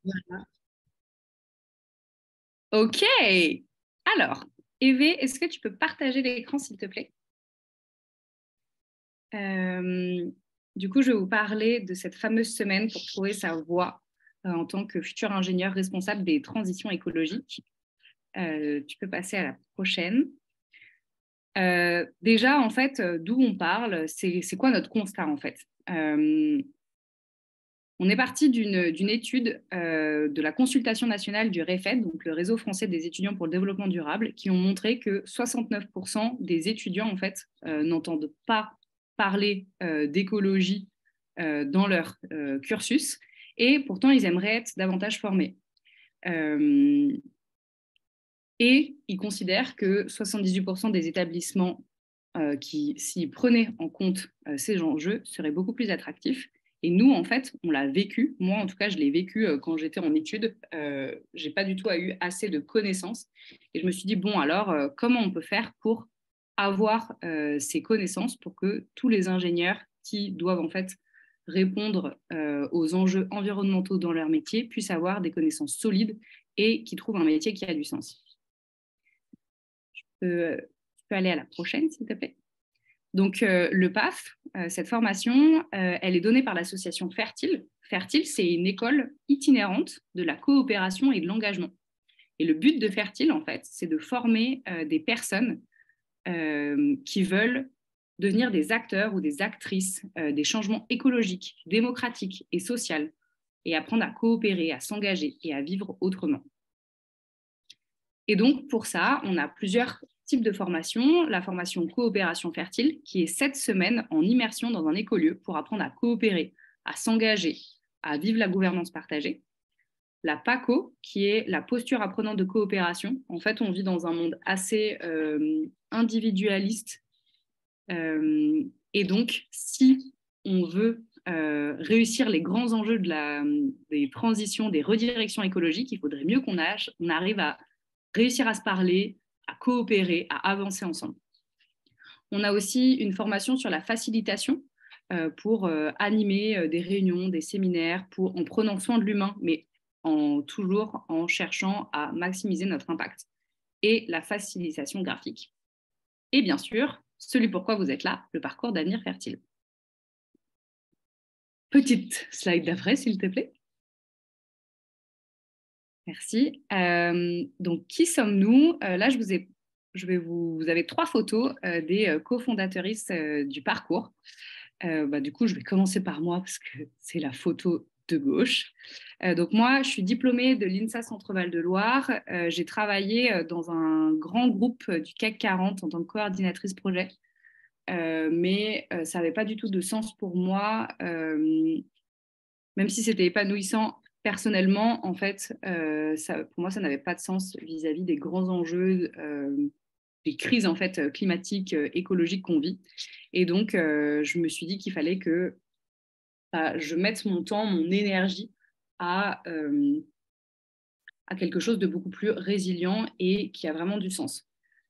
Voilà. Ok. Alors, Eve, est-ce que tu peux partager l'écran, s'il te plaît? Euh, du coup, je vais vous parler de cette fameuse semaine pour trouver sa voie en tant que futur ingénieur responsable des transitions écologiques. Tu peux passer à la prochaine. Déjà, en fait, d'où on parle, c'est quoi notre constat, en fait? On est parti d'une étude de la consultation nationale du REFED, donc le réseau français des étudiants pour le développement durable, qui ont montré que 69% des étudiants en fait n'entendent pas parler d'écologie dans leur cursus, et pourtant ils aimeraient être davantage formés. Euh, et ils considèrent que 78% des établissements qui, s'ils prenaient en compte ces enjeux, seraient beaucoup plus attractifs. Et nous, en fait, on l'a vécu. Moi, en tout cas, je l'ai vécu quand j'étais en études. Je n'ai pas du tout eu assez de connaissances. Et je me suis dit, bon, alors, comment on peut faire pour avoir ces connaissances pour que tous les ingénieurs qui doivent, en fait, répondre aux enjeux environnementaux dans leur métier puissent avoir des connaissances solides et qui trouvent un métier qui a du sens. Tu peux aller à la prochaine, s'il te plaît. Donc, le PAF, cette formation, elle est donnée par l'association Fertile. Fertile, c'est une école itinérante de la coopération et de l'engagement. Et le but de Fertile, en fait, c'est de former des personnes qui veulent devenir des acteurs ou des actrices des changements écologiques, démocratiques et sociaux, et apprendre à coopérer, à s'engager et à vivre autrement. Et donc, pour ça, on a plusieurs types de formations. La formation coopération fertile, qui est 7 semaines en immersion dans un écolieu pour apprendre à coopérer, à s'engager, à vivre la gouvernance partagée. La PACO, qui est la posture apprenante de coopération. En fait, on vit dans un monde assez individualiste. Et donc, si on veut réussir les grands enjeux des transitions, des redirections écologiques, il faudrait mieux qu'on arrive à réussir à se parler, à coopérer, à avancer ensemble. On a aussi une formation sur la facilitation pour animer des réunions, des séminaires, en prenant soin de l'humain, mais toujours en cherchant à maximiser notre impact. Et la facilitation graphique. Et bien sûr, celui pourquoi vous êtes là, le parcours d'avenir fertile. Petite slide d'après, s'il te plaît. Merci. Donc, qui sommes-nous? Là, vous avez 3 photos des cofondatrices du parcours. Du coup, je vais commencer par moi parce que c'est la photo de gauche. Donc, moi, je suis diplômée de l'INSA Centre-Val de Loire. J'ai travaillé dans un grand groupe du CAC 40 en tant que coordinatrice projet. Mais ça n'avait pas du tout de sens pour moi, même si c'était épanouissant personnellement, en fait, pour moi, ça n'avait pas de sens vis-à-vis des grands enjeux, des crises en fait climatiques, écologiques qu'on vit. Et donc, je me suis dit qu'il fallait que je mette mon temps, mon énergie à quelque chose de beaucoup plus résilient et qui a vraiment du sens.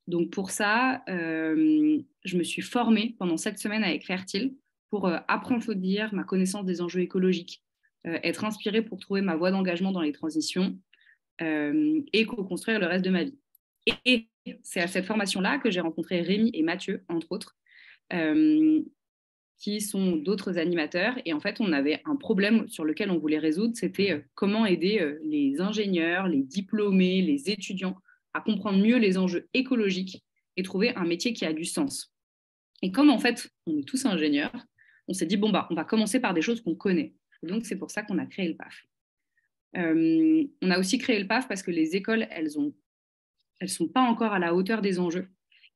Donc pour ça, je me suis formée pendant 7 semaines avec Fertile pour approfondir ma connaissance des enjeux écologiques, être inspirée pour trouver ma voie d'engagement dans les transitions et co-construire le reste de ma vie. Et c'est à cette formation-là que j'ai rencontré Rémi et Mathieu, entre autres, qui sont d'autres animateurs. Et en fait, on avait un problème sur lequel on voulait résoudre, c'était comment aider les ingénieurs, les diplômés, les étudiants à comprendre mieux les enjeux écologiques et trouver un métier qui a du sens. Et comme en fait, on est tous ingénieurs, on s'est dit, bon, on va commencer par des choses qu'on connaît. Et donc, c'est pour ça qu'on a créé le PAF. On a aussi créé le PAF parce que les écoles, elles sont pas encore à la hauteur des enjeux.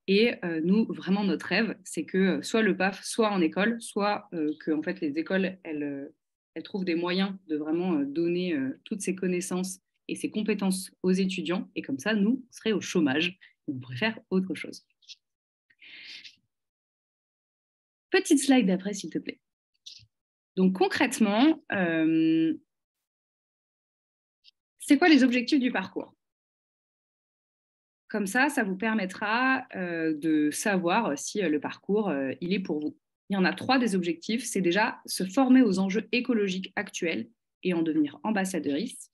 Et nous, vraiment, notre rêve, c'est que soit le PAF soit en école, soit que en fait, les écoles, elles trouvent des moyens de vraiment donner toutes ces connaissances et ces compétences aux étudiants. Et comme ça, nous, on serait au chômage. On pourrait faire autre chose. Petite slide d'après, s'il te plaît. Donc concrètement, c'est quoi les objectifs du parcours? Comme ça vous permettra de savoir si le parcours, il est pour vous. Il y en a 3 des objectifs. C'est déjà se former aux enjeux écologiques actuels et en devenir ambassadrice.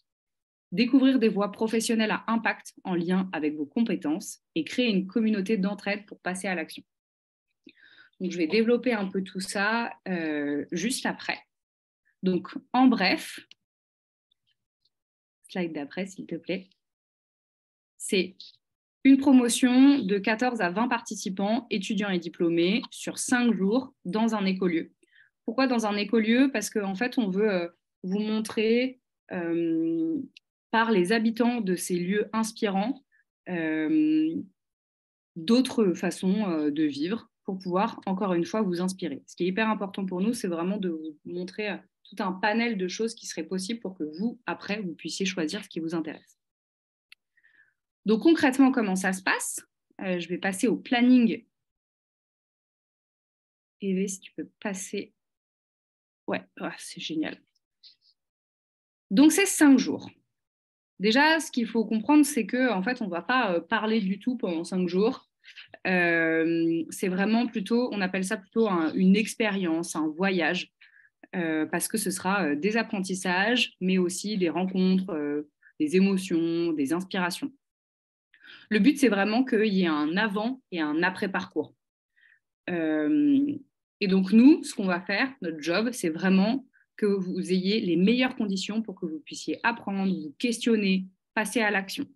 découvrir des voies professionnelles à impact en lien avec vos compétences et créer une communauté d'entraide pour passer à l'action. Donc, je vais développer un peu tout ça juste après. Donc, en bref, slide d'après, s'il te plaît, c'est une promotion de 14 à 20 participants, étudiants et diplômés, sur 5 jours dans un écolieu. Pourquoi dans un écolieu? Parce qu'en fait, on veut vous montrer par les habitants de ces lieux inspirants d'autres façons de vivre pour pouvoir, encore une fois, vous inspirer. Ce qui est hyper important pour nous, c'est vraiment de vous montrer tout un panel de choses qui seraient possibles pour que vous, après, vous puissiez choisir ce qui vous intéresse. Donc concrètement, comment ça se passe? Je vais passer au planning. Eve, si tu peux passer. Ouais, c'est génial. Donc c'est 5 jours. Déjà, ce qu'il faut comprendre, c'est qu'en fait, on ne va pas parler du tout pendant 5 jours. C'est vraiment plutôt, on appelle ça plutôt une expérience, un voyage, parce que ce sera des apprentissages, mais aussi des rencontres, des émotions, des inspirations. Le but, c'est vraiment qu'il y ait un avant et un après-parcours. Et donc, nous, ce qu'on va faire, notre job, c'est vraiment que vous ayez les meilleures conditions pour que vous puissiez apprendre, vous questionner, passer à l'action.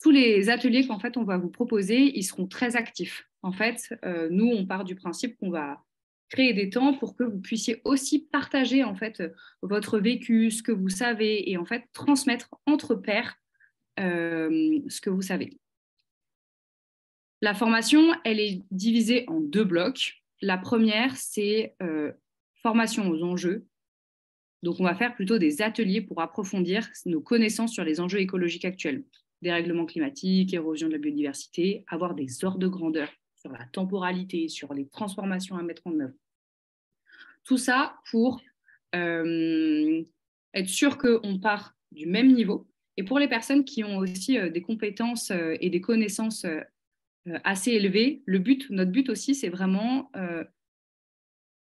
Tous les ateliers qu'en fait, on va vous proposer, ils seront très actifs. En fait, nous, on part du principe qu'on va créer des temps pour que vous puissiez aussi partager en fait votre vécu, ce que vous savez, et en fait transmettre entre pairs ce que vous savez. La formation, elle est divisée en 2 blocs. La première, c'est formation aux enjeux. Donc, on va faire plutôt des ateliers pour approfondir nos connaissances sur les enjeux écologiques actuels. Dérèglement climatique, érosion de la biodiversité, avoir des ordres de grandeur sur la temporalité, sur les transformations à mettre en œuvre. Tout ça pour être sûr qu'on part du même niveau. Et pour les personnes qui ont aussi des compétences et des connaissances assez élevées, notre but aussi, c'est vraiment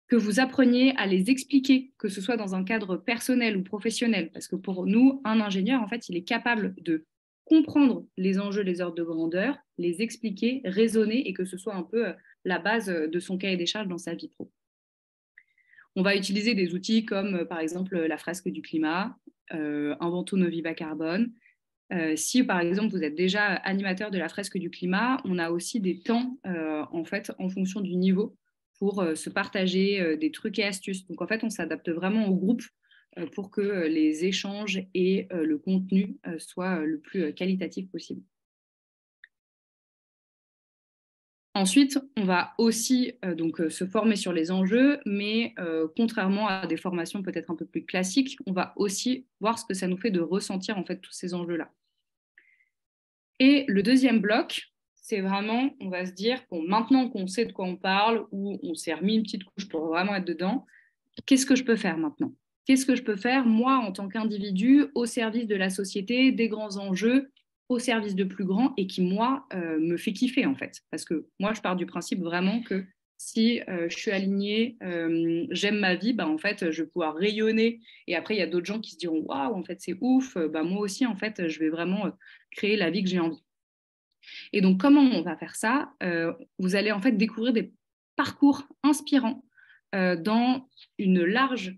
que vous appreniez à les expliquer, que ce soit dans un cadre personnel ou professionnel. Parce que pour nous, un ingénieur, en fait, il est capable de comprendre les enjeux, les ordres de grandeur, les expliquer, raisonner, et que ce soit un peu la base de son cahier des charges dans sa vie pro. On va utiliser des outils comme, par exemple, la fresque du climat, Invento Noviva Carbone. Si, par exemple, vous êtes déjà animateur de la fresque du climat, on a aussi des temps, en fait, en fonction du niveau, pour se partager des trucs et astuces. Donc, en fait, on s'adapte vraiment au groupe pour que les échanges et le contenu soient le plus qualitatif possible. Ensuite, on va aussi donc, se former sur les enjeux, mais contrairement à des formations peut-être un peu plus classiques, on va aussi voir ce que ça nous fait de ressentir en fait tous ces enjeux-là. Et le deuxième bloc, c'est vraiment, on va se dire, bon, maintenant qu'on sait de quoi on parle, ou on s'est remis une petite couche pour vraiment être dedans, qu'est-ce que je peux faire maintenant? Qu'est-ce que je peux faire, moi, en tant qu'individu, au service de la société, des grands enjeux, au service de plus grands, et qui, moi, me fait kiffer, en fait. Parce que moi, je pars du principe vraiment que si je suis alignée, j'aime ma vie, bah, en fait, je vais pouvoir rayonner. Et après, il y a d'autres gens qui se diront, waouh, en fait, c'est ouf. Bah, moi aussi, en fait, je vais vraiment créer la vie que j'ai envie. Et donc, comment on va faire ça? Vous allez, en fait, découvrir des parcours inspirants dans une large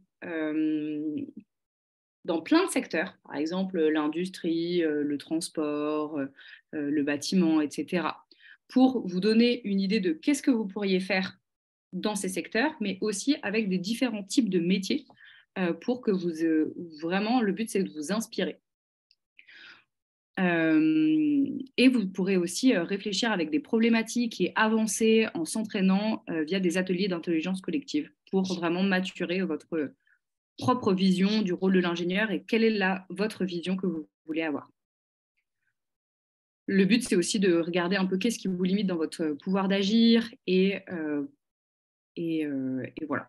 dans plein de secteurs, par exemple l'industrie, le transport, le bâtiment, etc., pour vous donner une idée de qu'est-ce que vous pourriez faire dans ces secteurs, mais aussi avec des différents types de métiers pour que vous, vraiment, le but, c'est de vous inspirer. Et vous pourrez aussi réfléchir avec des problématiques et avancer en s'entraînant via des ateliers d'intelligence collective pour vraiment maturer votre propre vision du rôle de l'ingénieur et quelle est votre vision que vous voulez avoir. Le but, c'est aussi de regarder un peu qu'est-ce qui vous limite dans votre pouvoir d'agir et voilà.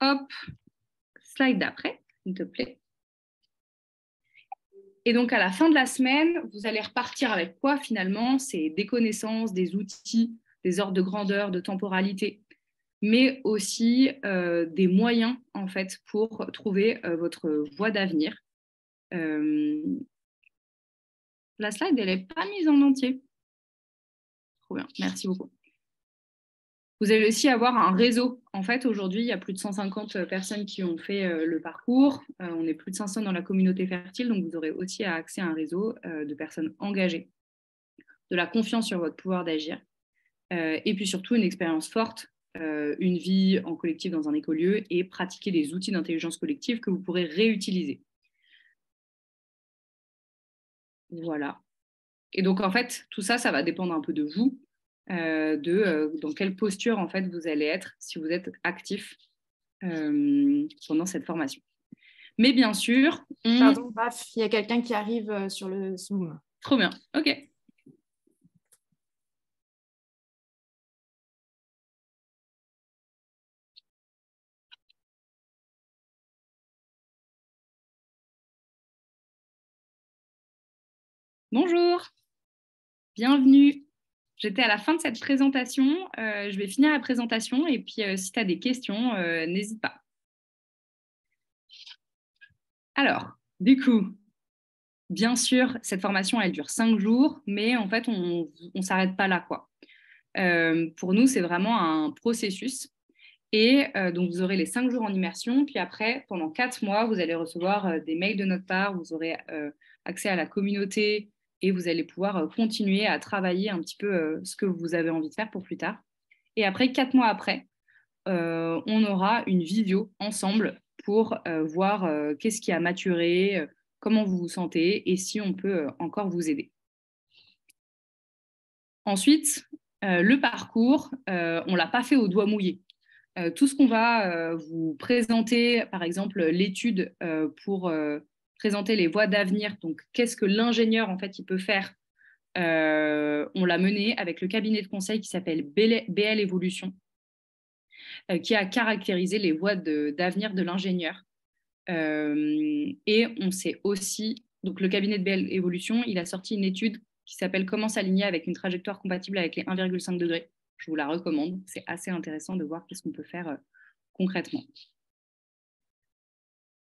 Hop, slide d'après, s'il te plaît. Et donc, à la fin de la semaine, vous allez repartir avec quoi finalement? C'est des connaissances, des outils, des ordres de grandeur, de temporalité. mais aussi des moyens en fait pour trouver votre voie d'avenir. La slide, elle n'est pas mise en entier. Trop bien, merci beaucoup. Vous allez aussi avoir un réseau. En fait, aujourd'hui, il y a plus de 150 personnes qui ont fait le parcours. On est plus de 500 dans la communauté fertile, donc vous aurez aussi accès à un réseau de personnes engagées, de la confiance sur votre pouvoir d'agir, et puis surtout une expérience forte, une vie en collectif dans un écolieu et pratiquer les outils d'intelligence collective que vous pourrez réutiliser. Voilà. Et donc, en fait, tout ça, ça va dépendre un peu de vous, dans quelle posture, en fait, vous allez être si vous êtes actif pendant cette formation. Mais bien sûr, Pardon, paf, il y a quelqu'un qui arrive sur le Zoom. Trop bien, ok. Bonjour, bienvenue. J'étais à la fin de cette présentation. Je vais finir la présentation et puis si tu as des questions, n'hésite pas. Alors, du coup, bien sûr, cette formation, elle dure 5 jours, mais en fait, on ne s'arrête pas là, quoi. Pour nous, c'est vraiment un processus. Et donc, vous aurez les 5 jours en immersion. Puis après, pendant 4 mois, vous allez recevoir des mails de notre part. Vous aurez accès à la communauté et vous allez pouvoir continuer à travailler un petit peu ce que vous avez envie de faire pour plus tard. Et après, 4 mois après, on aura une vidéo ensemble pour voir qu'est-ce qui a maturé, comment vous vous sentez et si on peut encore vous aider. Ensuite, le parcours, on ne l'a pas fait au doigt mouillé. Tout ce qu'on va vous présenter, par exemple l'étude pour présenter les voies d'avenir, donc qu'est-ce que l'ingénieur en fait il peut faire, on l'a mené avec le cabinet de conseil qui s'appelle BL Evolution, qui a caractérisé les voies d'avenir de l'ingénieur. Et on sait aussi, donc le cabinet de BL Evolution, il a sorti une étude qui s'appelle Comment s'aligner avec une trajectoire compatible avec les 1,5 degrés. Je vous la recommande, c'est assez intéressant de voir qu'est-ce qu'on peut faire concrètement.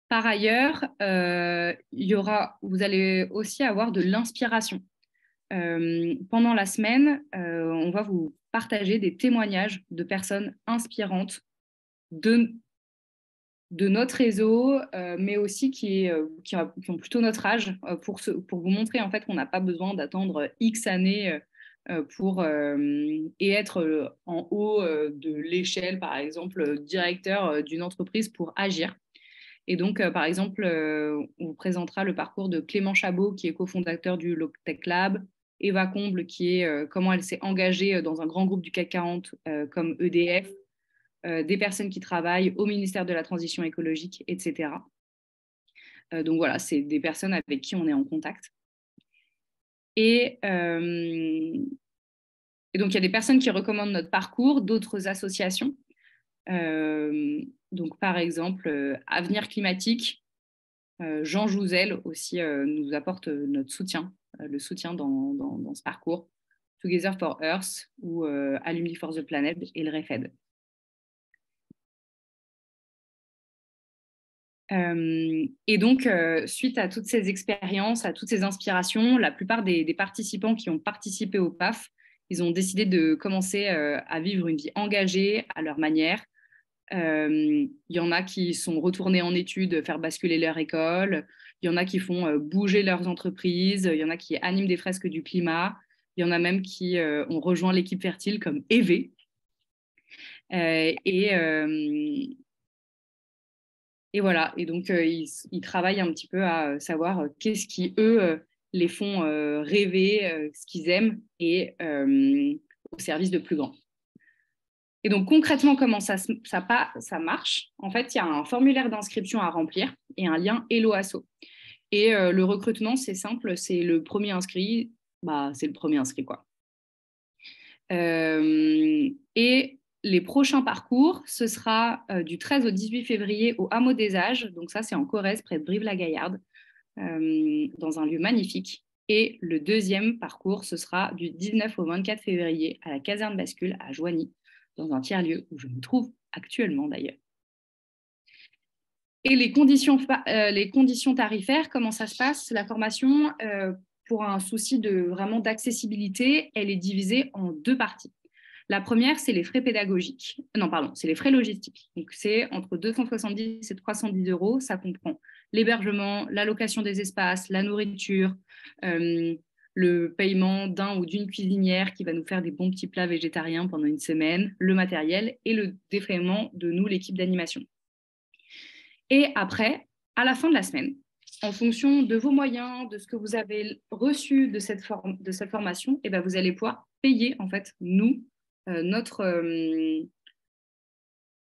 Par ailleurs, vous allez aussi avoir de l'inspiration. Pendant la semaine, on va vous partager des témoignages de personnes inspirantes de notre réseau, mais aussi qui ont plutôt notre âge, pour vous montrer en fait qu'on n'a pas besoin d'attendre X années pour et être en haut de l'échelle, par exemple, directeur d'une entreprise pour agir. Et donc, par exemple, on vous présentera le parcours de Clément Chabot, qui est cofondateur du Loctech Lab, Eva Comble, qui est comment elle s'est engagée dans un grand groupe du CAC 40 comme EDF, des personnes qui travaillent au ministère de la Transition écologique, etc. Donc voilà, c'est des personnes avec qui on est en contact. Et donc, il y a des personnes qui recommandent notre parcours, d'autres associations. Donc, par exemple, Avenir Climatique, Jean Jouzel aussi nous apporte notre soutien, le soutien dans ce parcours. Together for Earth ou Alumni for the Planet et le REFED. Et donc, suite à toutes ces expériences, à toutes ces inspirations, la plupart des participants qui ont participé au PAF, ils ont décidé de commencer à vivre une vie engagée à leur manière. Il y en a qui sont retournés en études, faire basculer leur école. Il y en a qui font bouger leurs entreprises. Il y en a qui animent des fresques du climat. Il y en a même qui ont rejoint l'équipe fertile comme EV. Et voilà, et donc ils travaillent un petit peu à savoir qu'est-ce qui, eux, les font rêver, ce qu'ils aiment, et au service de plus grand. Et donc concrètement, comment ça marche? En fait, il y a un formulaire d'inscription à remplir et un lien Hello Asso. Et le recrutement, c'est simple, c'est le premier inscrit, c'est le premier inscrit, quoi. Et les prochains parcours, ce sera du 13 au 18 février au Hameau des Âges. Donc ça, c'est en Corrèze, près de Brive-la-Gaillarde, dans un lieu magnifique. Et le deuxième parcours, ce sera du 19 au 24 février à la Caserne Bascule à Joigny, dans un tiers-lieu où je me trouve actuellement d'ailleurs. Et les conditions tarifaires, comment ça se passe? La formation, pour un souci vraiment d'accessibilité, elle est divisée en 2 parties. La première, c'est les frais pédagogiques. Non, pardon, c'est les frais logistiques. Donc, c'est entre 270 et 310 euros. Ça comprend l'hébergement, la location des espaces, la nourriture, le paiement d'un ou d'une cuisinière qui va nous faire des bons petits plats végétariens pendant une semaine, le matériel et le défraiement de nous, l'équipe d'animation. Et après, à la fin de la semaine, en fonction de vos moyens, de ce que vous avez reçu de cette formation, et ben vous allez pouvoir payer, en fait, nous,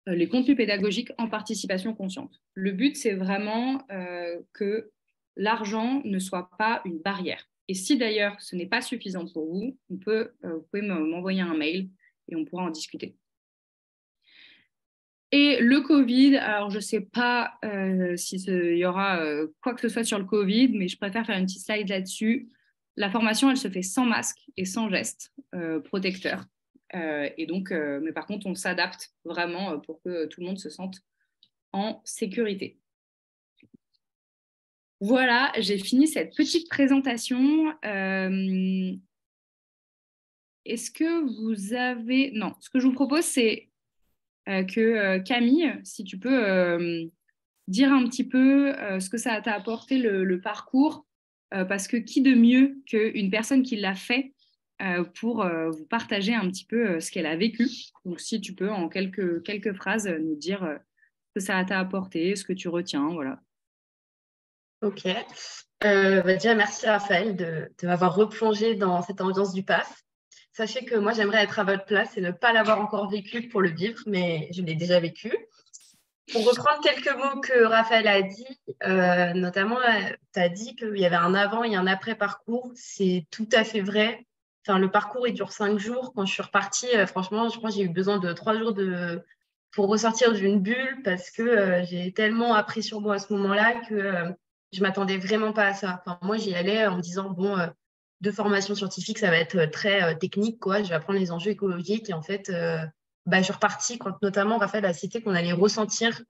les contenus pédagogiques en participation consciente. Le but, c'est vraiment que l'argent ne soit pas une barrière. Et si d'ailleurs ce n'est pas suffisant pour vous, vous pouvez m'envoyer un mail et on pourra en discuter. Et le Covid, alors je ne sais pas s'il y aura quoi que ce soit sur le Covid, mais je préfère faire une petite slide là-dessus. La formation, elle se fait sans masque et sans gestes protecteurs. Et donc, mais par contre, on s'adapte vraiment pour que tout le monde se sente en sécurité. Voilà, j'ai fini cette petite présentation. Est-ce que vous avez... Non, ce que je vous propose, c'est que Camille, si tu peux dire un petit peu ce que ça t'a apporté le parcours, parce que qui de mieux qu'une personne qui l'a fait pour vous partager un petit peu ce qu'elle a vécu. Donc, si tu peux, en quelques phrases, nous dire ce que ça t'a apporté, ce que tu retiens, voilà. Ok. Déjà, merci Raphaël de m'avoir replongé dans cette ambiance du PAF. Sachez que moi, j'aimerais être à votre place et ne pas l'avoir encore vécu pour le vivre, mais je l'ai déjà vécu. Pour reprendre quelques mots que Raphaël a dit, notamment, tu as dit qu'il y avait un avant et un après parcours. C'est tout à fait vrai. Enfin, le parcours, il dure 5 jours. Quand je suis repartie, franchement, je crois que j'ai eu besoin de 3 jours pour ressortir d'une bulle parce que j'ai tellement appris sur moi à ce moment-là que je m'attendais vraiment pas à ça. Enfin, moi, j'y allais en me disant, bon, de formation scientifique, ça va être très technique, quoi. Je vais apprendre les enjeux écologiques. Et en fait, je suis repartie quand notamment Raphaël a cité qu'on allait ressentir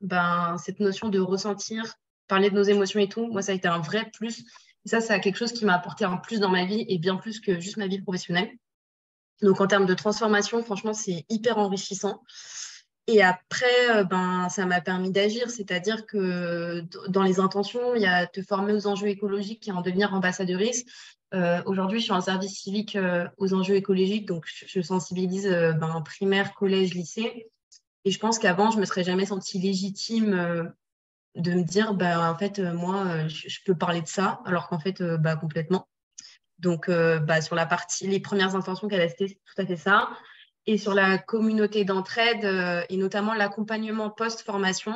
cette notion de ressentir, parler de nos émotions et tout. Moi, ça a été un vrai plus. Et ça a quelque chose qui m'a apporté un plus dans ma vie et bien plus que juste ma vie professionnelle. Donc, en termes de transformation, franchement, c'est hyper enrichissant. Et après, ça m'a permis d'agir, c'est-à-dire que dans les intentions, il y a te former aux enjeux écologiques et en devenir ambassadrice. Aujourd'hui, je suis en service civique aux enjeux écologiques, donc je sensibilise primaire, collège, lycée. Et je pense qu'avant, je ne me serais jamais sentie légitime de me dire, en fait, moi, je peux parler de ça, alors qu'en fait, complètement. Donc, sur la partie, les premières intentions qu'elle a citées, c'est tout à fait ça. Et sur la communauté d'entraide et notamment l'accompagnement post-formation,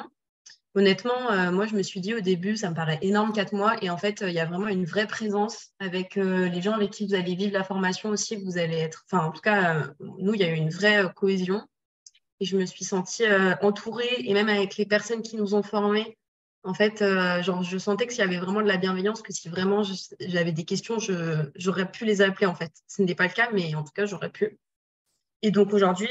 honnêtement, moi, je me suis dit au début, ça me paraît énorme, 4 mois. Et en fait, il y a vraiment une vraie présence avec les gens avec qui vous allez vivre la formation aussi. Vous allez être, enfin, en tout cas, nous, il y a eu une vraie cohésion. Et je me suis sentie entourée et même avec les personnes qui nous ont formés. En fait, je sentais que s'il y avait vraiment de la bienveillance, que si vraiment j'avais des questions, j'aurais pu les appeler, en fait. Ce n'est pas le cas, mais en tout cas, j'aurais pu. Et donc aujourd'hui,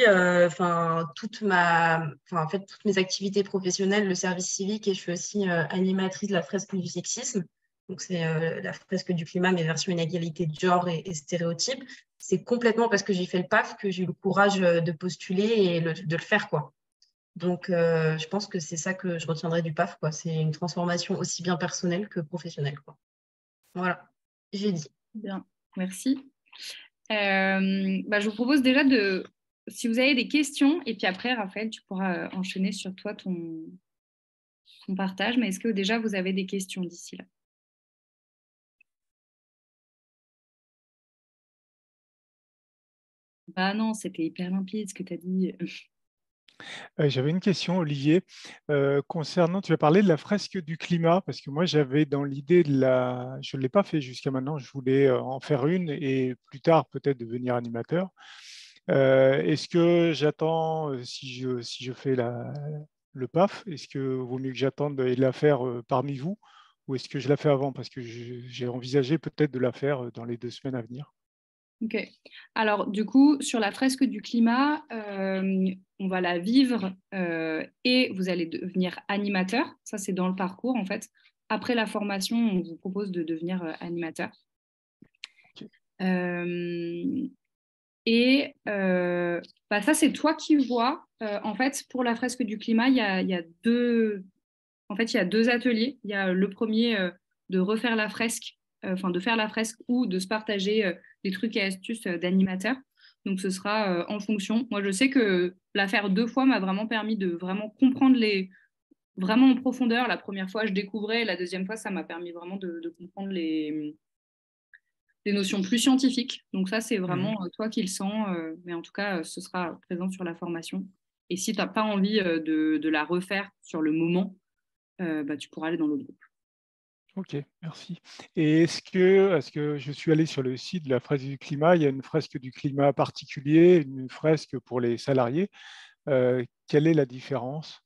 toutes mes activités professionnelles, le service civique, et je suis aussi animatrice de la fresque du sexisme. Donc c'est la fresque du climat, mais version inégalité de genre et stéréotypes. C'est complètement parce que j'ai fait le PAF que j'ai eu le courage de postuler et de le faire, quoi. Donc je pense que c'est ça que je retiendrai du PAF, quoi. C'est une transformation aussi bien personnelle que professionnelle, quoi. Voilà, j'ai dit. Bien, merci. Je vous propose déjà si vous avez des questions, et puis après, Raphaël, tu pourras enchaîner sur toi ton partage. Mais est-ce que déjà vous avez des questions d'ici là? Bah non, c'était hyper limpide ce que tu as dit. J'avais une question, Olivier, concernant, tu as parlé de la fresque du climat, parce que moi j'avais dans l'idée je ne l'ai pas fait jusqu'à maintenant, je voulais en faire une et plus tard peut-être devenir animateur. Est-ce que j'attends, si je fais le PAF, est-ce que vaut mieux que j'attende et la faire parmi vous, ou est-ce que je la fais avant? Parce que j'ai envisagé peut-être de la faire dans les 2 semaines à venir. Ok. Alors, du coup, sur la fresque du climat, on va la vivre et vous allez devenir animateur. Ça, c'est dans le parcours, en fait. Après la formation, on vous propose de devenir animateur. Ok. Ça, c'est toi qui vois. En fait, pour la fresque du climat, il y a deux... En fait, il y a deux ateliers. Il y a le premier de refaire la fresque, de faire la fresque ou de se partager des trucs et astuces d'animateurs. Donc, ce sera en fonction. Moi, je sais que la faire 2 fois m'a vraiment permis de vraiment comprendre vraiment en profondeur. La première fois, je découvrais. La deuxième fois, ça m'a permis vraiment de comprendre des notions plus scientifiques. Donc, ça, c'est vraiment toi qui le sens. Mais en tout cas, ce sera présent sur la formation. Et si tu n'as pas envie de la refaire sur le moment, tu pourras aller dans l'autre groupe. Ok, merci. Et est-ce que je suis allé sur le site de la fresque du climat, il y a une fresque du climat particulier, une fresque pour les salariés. Quelle est la différence?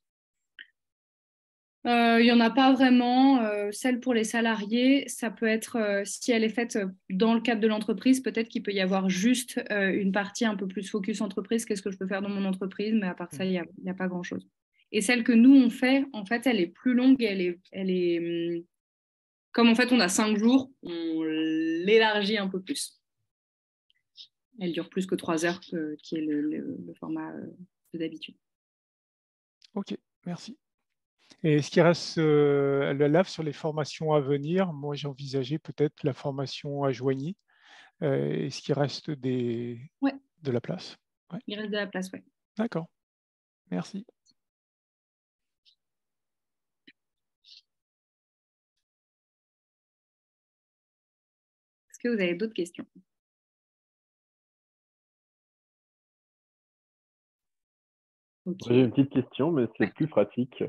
Il n'y en a pas vraiment. Celle pour les salariés, ça peut être, si elle est faite dans le cadre de l'entreprise, peut-être qu'il peut y avoir juste une partie un peu plus focus entreprise, qu'est-ce que je peux faire dans mon entreprise, mais à part ça, il n'y a pas grand-chose. Et celle que nous, on fait, en fait, elle est plus longue, comme en fait, on a 5 jours, on l'élargit un peu plus. Elle dure plus que 3 heures, qui est le format d'habitude. Ok, merci. Et ce qui reste, le LAF sur les formations à venir, moi j'envisageais peut-être la formation à Joigny. Est-ce qu'il reste de la place? Ouais. Il reste de la place, oui. D'accord, merci. Est-ce que vous avez d'autres questions? Okay. J'ai une petite question, mais c'est plus pratique.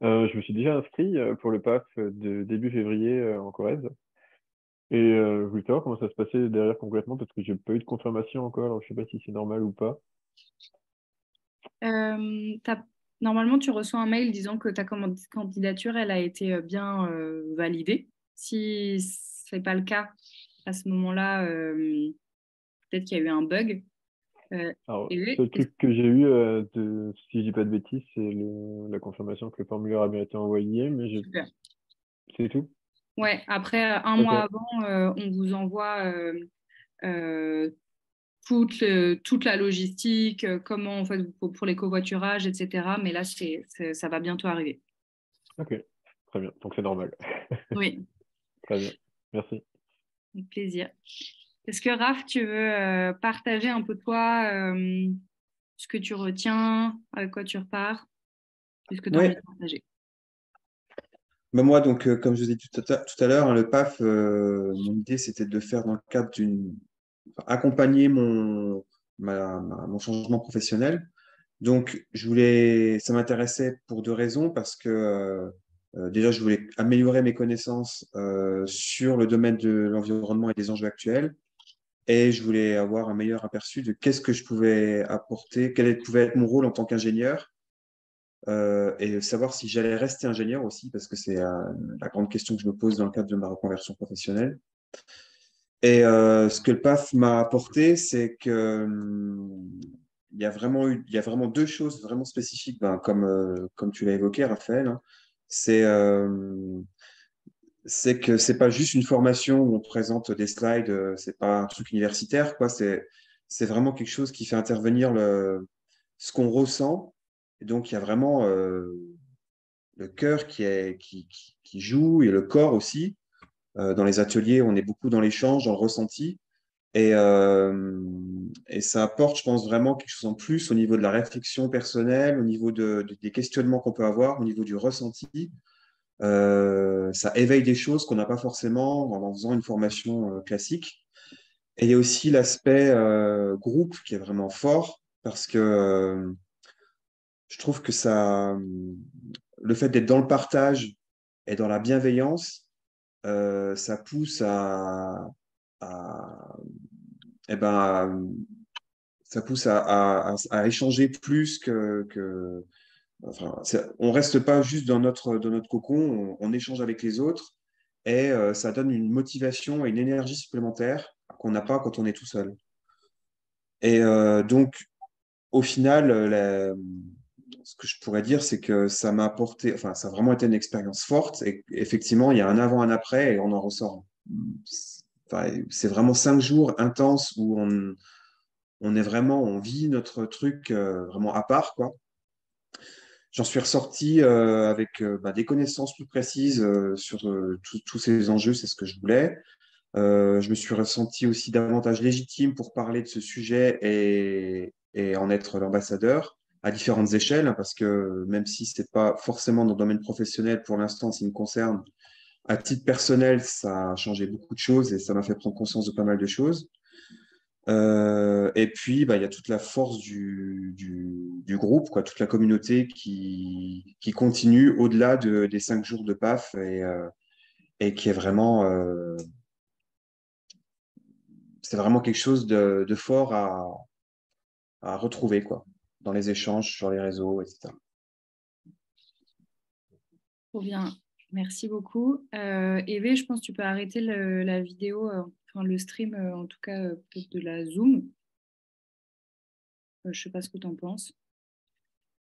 Je me suis déjà inscrit pour le PAF de début février en Corrèze. Et je voulais savoir comment ça se passait derrière concrètement, parce que j'ai pas eu de confirmation encore, alors je sais pas si c'est normal ou pas. Normalement, tu reçois un mail disant que ta candidature, elle a été bien validée. Si ce n'est pas le cas, à ce moment-là, peut-être qu'il y a eu un bug. Alors, le seul truc que j'ai eu, si je dis pas de bêtises, c'est la confirmation que le formulaire a bien été envoyé, mais c'est tout. Ouais, après, un mois avant, on vous envoie toute la logistique, comment en fait pour les covoiturages, etc. Mais là, ça va bientôt arriver. Ok, très bien. Donc c'est normal. Oui. Très bien, merci. Avec plaisir. Est-ce que Raph, tu veux partager un peu toi, ce que tu retiens, avec quoi tu repars, ce que tu as envie de partager? Moi, donc, comme je vous ai dit tout à l'heure, hein, le PAF, mon idée, c'était de faire dans le cadre accompagner mon changement professionnel. Donc, ça m'intéressait pour 2 raisons, parce que déjà, je voulais améliorer mes connaissances sur le domaine de l'environnement et des enjeux actuels, et je voulais avoir un meilleur aperçu de qu'est-ce que je pouvais apporter, pouvait être mon rôle en tant qu'ingénieur, et savoir si j'allais rester ingénieur aussi, parce que c'est la grande question que je me pose dans le cadre de ma reconversion professionnelle. Et ce que le PAF m'a apporté, c'est que il y a vraiment 2 choses vraiment spécifiques, comme tu l'as évoqué, Raphaël, hein. C'est que c'est pas juste une formation où on présente des slides, c'est pas un truc universitaire, quoi. C'est vraiment quelque chose qui fait intervenir ce qu'on ressent. Et donc, il y a vraiment le cœur qui joue, et le corps aussi. Dans les ateliers, on est beaucoup dans l'échange, dans le ressenti. Et ça apporte, je pense, vraiment quelque chose en plus au niveau de la réflexion personnelle, au niveau des questionnements qu'on peut avoir, au niveau du ressenti. Ça éveille des choses qu'on n'a pas forcément en faisant une formation classique. Et il y a aussi l'aspect groupe qui est vraiment fort, parce que je trouve que le fait d'être dans le partage et dans la bienveillance, ça pousse à- eh ben, ça pousse à échanger plus enfin, on reste pas juste dans notre cocon, on échange avec les autres, et ça donne une motivation et une énergie supplémentaire qu'on n'a pas quand on est tout seul. Et donc, au final, ce que je pourrais dire, c'est que ça m'a apporté, enfin, ça a vraiment été une expérience forte. Et effectivement, il y a un avant, un après, et on en ressort. Enfin, c'est vraiment 5 jours intenses où on est vraiment, on vit notre truc vraiment à part, quoi. J'en suis ressorti avec des connaissances plus précises sur tous ces enjeux, c'est ce que je voulais. Je me suis ressenti aussi davantage légitime pour parler de ce sujet et en être l'ambassadeur à différentes échelles, hein, parce que même si ce n'est pas forcément dans le domaine professionnel pour l'instant, en ce qui me concerne, à titre personnel, ça a changé beaucoup de choses et ça m'a fait prendre conscience de pas mal de choses. Et puis, il y a toute la force du groupe, quoi, toute la communauté qui continue au-delà des 5 jours de PAF et qui est vraiment, c'est vraiment quelque chose de fort à retrouver, quoi, dans les échanges, sur les réseaux, etc. Trop bien, merci beaucoup. Eve, je pense que tu peux arrêter la vidéo, enfin le stream, en tout cas peut-être de la Zoom. Je ne sais pas ce que tu en penses.